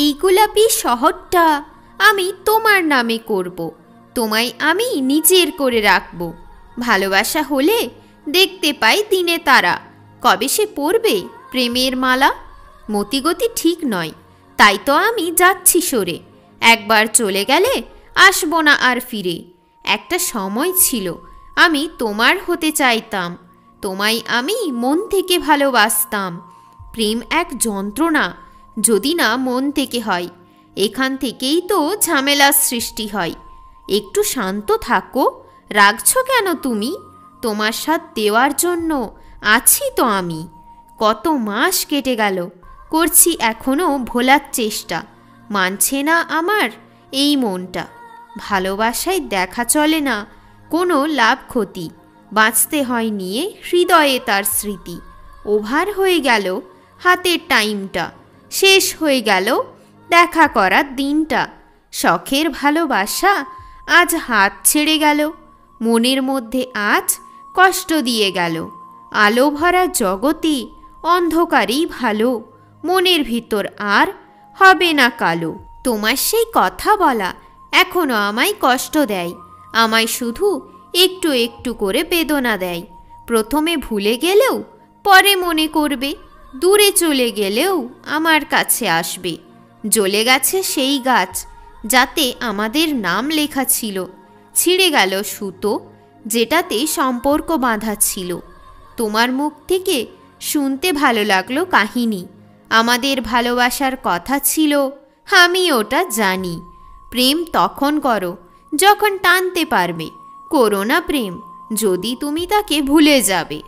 এই গোলাপি শহরটা আমি তোমার নামে করব, তোমায় আমি নিজের করে রাখব। ভালোবাসা হলে দেখতে পাই দিনে তারা, কবে সে পরবে প্রেমের মালা। মতিগতি ঠিক নয়, তাই তো আমি যাচ্ছি সরে, একবার চলে গেলে আসবো না আর ফিরে। একটা সময় ছিল আমি তোমার হতে চাইতাম, তোমায় আমি মন থেকে ভালোবাসতাম। প্রেম এক যন্ত্রণা, যদি না মন থেকে হয়, এখান থেকেই তো ঝামেলার সৃষ্টি হয়। একটু শান্ত থাকো, রাগছো কেন তুমি? তোমার সাথ দেওয়ার জন্য আছি তো আমি। কত মাস কেটে গেল, করছি এখনো ভোলার চেষ্টা, মানছে না আমার এই মনটা। ভালোবাসায় দেখা চলে না কোনো লাভ ক্ষতি, বাঁচতে হয় নিয়ে হৃদয়ে তার স্মৃতি। ওভার হয়ে গেল হাতের টাইমটা, শেষ হয়ে গেল দেখা করার দিনটা। শখের ভালোবাসা আজ হাত ছেড়ে গেল, মনের মধ্যে আজ কষ্ট দিয়ে গেল। আলো ভরা জগতে অন্ধকারেই ভালো, মনের ভিতর আর হবে না কালো। তোমার সেই কথা বলা এখনো আমায় কষ্ট দেয়, আমায় শুধু একটু একটু করে বেদনা দেয়। প্রথমে ভুলে গেলেও পরে মনে করবে, দূরে চলে গেলেও আমার কাছে আসবে। জ্বলে গেছে সেই গাছ যাতে আমাদের নাম লেখা ছিল, ছিঁড়ে গেল সুতো যেটাতে সম্পর্ক বাঁধা ছিল। তোমার মুখ থেকে শুনতে ভালো লাগলো কাহিনী, আমাদের ভালোবাসার কথা ছিল, আমি ওটা জানি। প্রেম তখন করো যখন টানতে পারবে, করো না প্রেম যদি তুমি তাকে ভুলে যাবে।